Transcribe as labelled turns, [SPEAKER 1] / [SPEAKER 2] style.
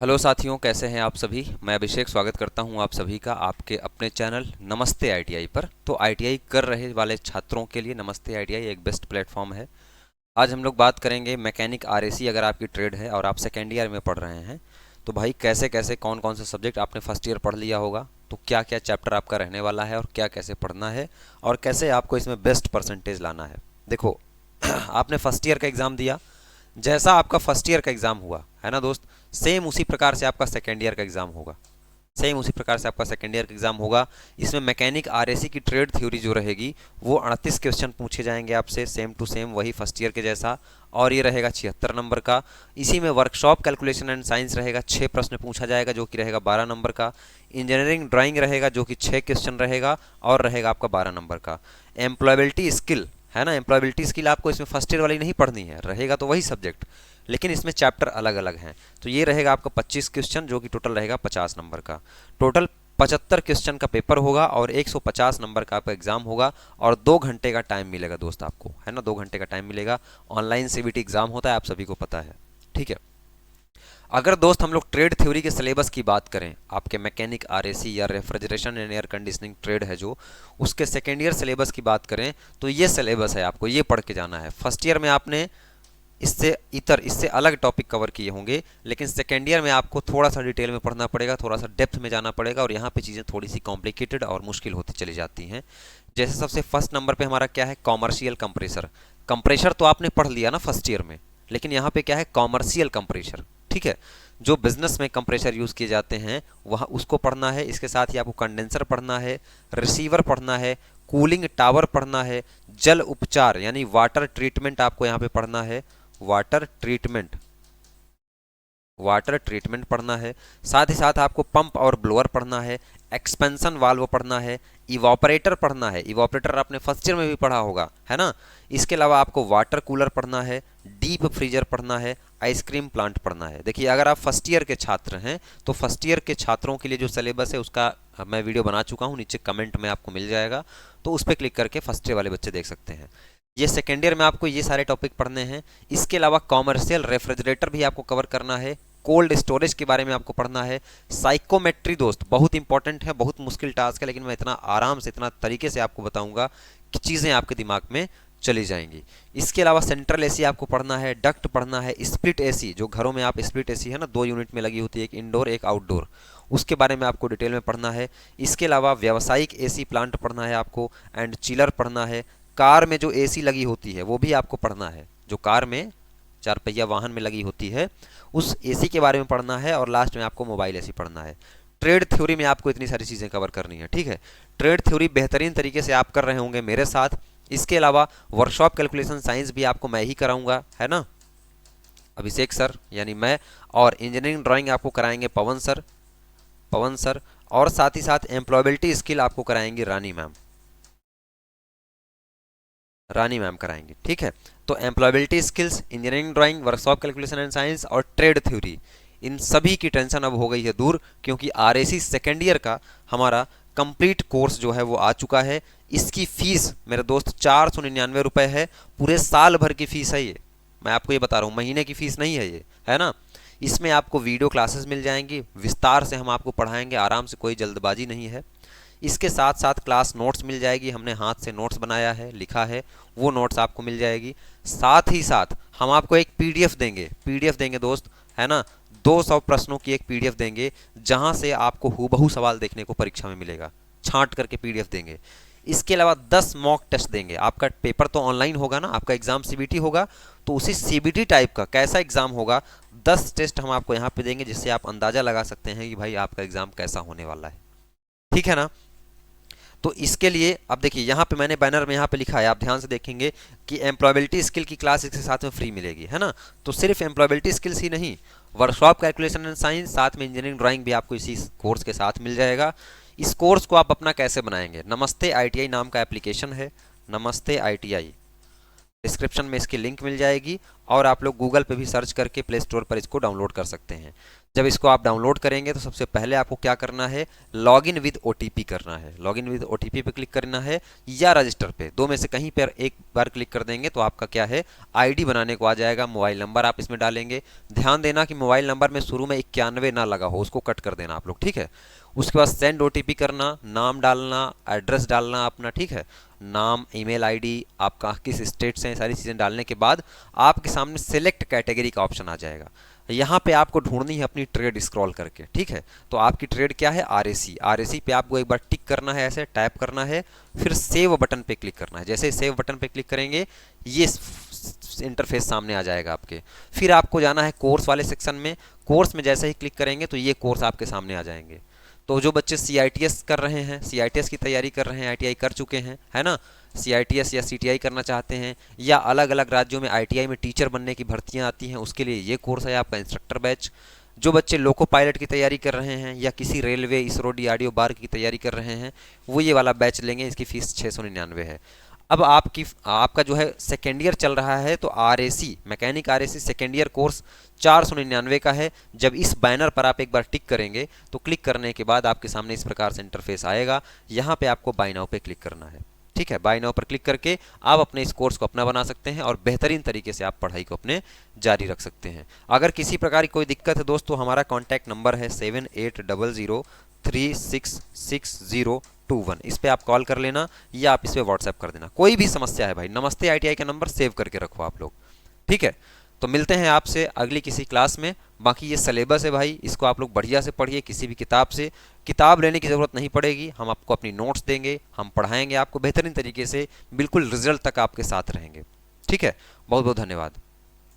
[SPEAKER 1] Hello साथियों, कैसे हैं आप सभी। मैं अभिषेक स्वागत करता हूं आप सभी का आपके अपने चैनल नमस्ते आईटीआई पर। तो आईटीआई कर रहे वाले छात्रों के लिए नमस्ते आईटीआई एक बेस्ट प्लेटफॉर्म है। आज हम लोग बात करेंगे मैकेनिक आरएसी। अगर आपकी ट्रेड है और आप सेकेंड ईयर में पढ़ रहे हैं तो भाई कैसे कैसे कौन कौन से सब्जेक्ट आपने फर्स्ट ईयर पढ़ लिया होगा, तो क्या क्या चैप्टर आपका रहने वाला है और क्या कैसे पढ़ना है और कैसे आपको इसमें बेस्ट परसेंटेज लाना है। देखो आपने फर्स्ट ईयर का एग्ज़ाम दिया, जैसा आपका फर्स्ट ईयर का एग्ज़ाम हुआ है ना दोस्त, सेम उसी प्रकार से आपका सेकेंड ईयर का एग्ज़ाम होगा। सेम उसी प्रकार से आपका सेकेंड ईयर का एग्ज़ाम होगा। इसमें मैकेनिक आरएसी की ट्रेड थ्योरी जो रहेगी वो 38 क्वेश्चन पूछे जाएंगे आपसे, सेम टू सेम वही फर्स्ट ईयर के जैसा। और ये रहेगा 76 नंबर का। इसी में वर्कशॉप कैलकुलेशन एंड साइंस रहेगा, 6 प्रश्न पूछा जाएगा जो कि रहेगा 12 नंबर का। इंजीनियरिंग ड्राइंग रहेगा जो कि 6 क्वेश्चन रहेगा और रहेगा आपका 12 नंबर का। एम्प्लॉयबिलिटी स्किल है ना, एम्प्लॉयबिलिटी स्किल आपको इसमें फर्स्ट ईयर वाली नहीं पढ़नी है, रहेगा तो वही सब्जेक्ट, लेकिन इसमें चैप्टर अलग अलग हैं। तो ये रहेगा आपका 25 क्वेश्चन जो कि टोटल रहेगा 50 नंबर का। टोटल 75 क्वेश्चन का पेपर होगा और 150 नंबर का आपका एग्जाम होगा और 2 घंटे का टाइम मिलेगा दोस्त आपको, है ना, 2 घंटे का टाइम मिलेगा। ऑनलाइन सीबीटी एग्जाम होता है, आप सभी को पता है, ठीक है। अगर दोस्त हम लोग ट्रेड थ्योरी के सिलेबस की बात करें, आपके मैकेनिक आरएसी या refrigeration and air conditioning trade है जो, उसके सेकेंड ईयर सिलेबस की बात करें तो ये सिलेबस है, आपको ये पढ़ के जाना है। फर्स्ट ईयर में आपने इससे अलग टॉपिक कवर किए होंगे, लेकिन सेकेंड ईयर में आपको थोड़ा सा डिटेल में पढ़ना पड़ेगा, थोड़ा सा डेप्थ में जाना पड़ेगा और यहाँ पे चीज़ें थोड़ी सी कॉम्प्लिकेटेड और मुश्किल होती चली जाती हैं। जैसे सबसे फर्स्ट नंबर पे हमारा क्या है, कॉमर्शियल कंप्रेसर। कंप्रेशर तो आपने पढ़ लिया ना फर्स्ट ईयर में, लेकिन यहाँ पे क्या है, कॉमर्शियल कंप्रेशर, ठीक है। जो बिजनेस में कंप्रेशर यूज़ किए जाते हैं वहाँ उसको पढ़ना है। इसके साथ ही आपको कंडेंसर पढ़ना है, रिसीवर पढ़ना है, कूलिंग टावर पढ़ना है, जल उपचार यानी वाटर ट्रीटमेंट आपको यहाँ पे पढ़ना है, वाटर ट्रीटमेंट, वाटर ट्रीटमेंट पढ़ना है। साथ ही साथ आपको पंप और ब्लोअर पढ़ना है, एक्सपेंशन वाल्व पढ़ना है, इवापोरेटर पढ़ना है। इवापोरेटर आपने फर्स्ट ईयर में भी पढ़ा होगा, है ना। इसके अलावा आपको वाटर कूलर पढ़ना है, डीप फ्रीजर पढ़ना है, आइसक्रीम प्लांट पढ़ना है। देखिए अगर आप फर्स्ट ईयर के छात्र हैं तो फर्स्ट ईयर के छात्रों के लिए जो सिलेबस है उसका मैं वीडियो बना चुका हूँ, नीचे कमेंट में आपको मिल जाएगा, तो उस पर क्लिक करके फर्स्ट ईयर वाले बच्चे देख सकते हैं। ये सेकेंड ईयर में आपको ये सारे टॉपिक पढ़ने हैं। इसके अलावा कॉमर्शियल रेफ्रिजरेटर भी आपको कवर करना है, कोल्ड स्टोरेज के बारे में आपको पढ़ना है, साइकोमेट्री दोस्त बहुत इंपॉर्टेंट है, बहुत मुश्किल टास्क है, लेकिन मैं इतना आराम से इतना तरीके से आपको बताऊंगा कि चीज़ें आपके दिमाग में चली जाएंगी। इसके अलावा सेंट्रल एसी आपको पढ़ना है, डक्ट पढ़ना है, स्प्लिट एसी जो घरों में आप स्प्लिट एसी है ना, 2 यूनिट में लगी होती है, एक इंडोर एक आउटडोर, उसके बारे में आपको डिटेल में पढ़ना है। इसके अलावा व्यावसायिक एसी प्लांट पढ़ना है आपको, एंड चिलर पढ़ना है। कार में जो एसी लगी होती है वो भी आपको पढ़ना है, जो कार में 4 पहिया वाहन में लगी होती है उस एसी के बारे में पढ़ना है। और लास्ट में आपको मोबाइल एसी पढ़ना है। ट्रेड थ्योरी में आपको इतनी सारी चीज़ें कवर करनी है, ठीक है। ट्रेड थ्योरी बेहतरीन तरीके से आप कर रहे होंगे मेरे साथ। इसके अलावा वर्कशॉप कैलकुलेशन साइंस भी आपको मैं ही कराऊंगा, है ना, अभिषेक सर यानी मैं। और इंजीनियरिंग ड्राइंग आपको कराएंगे पवन सर। और साथ ही साथ एम्प्लॉयबिलिटी स्किल आपको कराएंगे रानी मैम कराएंगे, ठीक है। तो employability skills, engineering drawing, workshop calculation and science और ट्रेड थ्योरी, इन सभी की टेंशन अब हो गई है दूर, क्योंकि आरएसी सेकेंड ईयर का हमारा कंप्लीट कोर्स जो है वो आ चुका है। इसकी फीस मेरे दोस्त 499 रुपये है, पूरे साल भर की फीस है ये। मैं आपको ये बता रहा हूँ, महीने की फीस नहीं है ये, है ना। इसमें आपको वीडियो क्लासेस मिल जाएंगी, विस्तार से हम आपको पढ़ाएंगे आराम से, कोई जल्दबाजी नहीं है। इसके साथ साथ क्लास नोट्स मिल जाएगी, हमने हाथ से नोट्स बनाया है, लिखा है, वो नोट्स आपको मिल जाएगी। साथ ही साथ हम आपको एक पीडीएफ देंगे दोस्त, है ना, 200 प्रश्नों की एक पीडीएफ देंगे, जहां से आपको हूबहू सवाल देखने को परीक्षा में मिलेगा, छांट करके पीडीएफ देंगे। इसके अलावा 10 मॉक टेस्ट देंगे। आपका पेपर तो ऑनलाइन होगा ना, आपका एग्जाम सीबीटी होगा, तो उसी सीबीटी टाइप का कैसा एग्जाम होगा, 10 टेस्ट हम आपको यहाँ पे देंगे, जिससे आप अंदाजा लगा सकते हैं कि भाई आपका एग्जाम कैसा होने वाला है, ठीक है ना। तो इसके लिए अब देखिए यहाँ पे मैंने बैनर में यहाँ पे लिखा है, आप ध्यान से देखेंगे कि एम्प्लॉयबिलिटी स्किल की क्लास इसके साथ में फ्री मिलेगी, है ना। तो सिर्फ एम्प्लॉयबिलिटी स्किल्स ही नहीं, वर्कशॉप कैलकुलेशन एंड साइंस, साथ में इंजीनियरिंग ड्राइंग भी आपको इसी कोर्स के साथ मिल जाएगा। इस कोर्स को आप अपना कैसे बनाएंगे, नमस्ते आईटीआई नाम का एप्लीकेशन है, नमस्ते आईटीआई, डिस्क्रिप्शन में इसकी लिंक मिल जाएगी और आप लोग गूगल पे भी सर्च करके प्ले स्टोर पर इसको डाउनलोड कर सकते हैं। जब इसको आप डाउनलोड करेंगे तो सबसे पहले आपको क्या करना है, लॉगिन विद ओटीपी करना है। लॉगिन विद ओटीपी पे क्लिक करना है या रजिस्टर पे, दो में से कहीं पर एक बार क्लिक कर देंगे तो आपका क्या है, आईडी बनाने को आ जाएगा। मोबाइल नंबर आप इसमें डालेंगे। ध्यान देना कि मोबाइल नंबर में शुरू में 91 ना लगा हो, उसको कट कर देना आप लोग, ठीक है। उसके बाद सेंड ओटीपी करना, नाम डालना, एड्रेस डालना अपना, ठीक है, नाम, ईमेल आईडी, आपका किस स्टेट से हैं, सारी चीज़ें डालने के बाद आपके सामने सेलेक्ट कैटेगरी का ऑप्शन आ जाएगा। यहाँ पे आपको ढूंढनी है अपनी ट्रेड स्क्रॉल करके, ठीक है। तो आपकी ट्रेड क्या है, आरएसी। आरएसी पे आपको एक बार टिक करना है, ऐसे टैप करना है, फिर सेव बटन पे क्लिक करना है। जैसे सेव बटन पे क्लिक करेंगे ये इंटरफेस सामने आ जाएगा आपके। फिर आपको जाना है कोर्स वाले सेक्शन में। कोर्स में जैसे ही क्लिक करेंगे तो ये कोर्स आपके सामने आ जाएंगे। तो जो बच्चे सीआईटीएस कर रहे हैं, सीआईटीएस की तैयारी कर रहे हैं, आईटीआई कर चुके हैं, है ना, सीआईटीएस या सीटीआई करना चाहते हैं, या अलग अलग राज्यों में आईटीआई में टीचर बनने की भर्तियां आती हैं, उसके लिए ये कोर्स है आपका इंस्ट्रक्टर बैच। जो बच्चे लोको पायलट की तैयारी कर रहे हैं या किसी रेलवे, इसरो, डीआरडीओ, बार की तैयारी कर रहे हैं, वो ये वाला बैच लेंगे। इसकी फीस 699 है। अब आपका जो है सेकेंड ईयर चल रहा है तो RAC, mechanic RAC second year course 499 का है। जब इस बैनर पर आप एक बार टिक करेंगे तो क्लिक करने के बाद आपके सामने इस प्रकार से इंटरफेस आएगा। यहाँ पे आपको बाय नाउ पे क्लिक करना है, ठीक है। बाय नाउ पर क्लिक करके आप अपने इस कोर्स को अपना बना सकते हैं और बेहतरीन तरीके से आप पढ़ाई को अपने जारी रख सकते हैं। अगर किसी प्रकार की कोई दिक्कत है दोस्तों, हमारा कॉन्टैक्ट नंबर है 7800366021। इस पे आप कॉल कर लेना या आप इस पे व्हाट्सएप कर देना। कोई भी समस्या है भाई, नमस्ते आईटीआई का नंबर सेव करके रखो आप लोग, ठीक है। तो मिलते हैं आपसे अगली किसी क्लास में। बाकी ये सिलेबस है भाई, इसको आप लोग बढ़िया से पढ़िए। किसी भी किताब से किताब लेने की ज़रूरत नहीं पड़ेगी, हम आपको अपनी नोट्स देंगे, हम पढ़ाएंगे आपको बेहतरीन तरीके से, बिल्कुल रिजल्ट तक आपके साथ रहेंगे, ठीक है। बहुत बहुत धन्यवाद।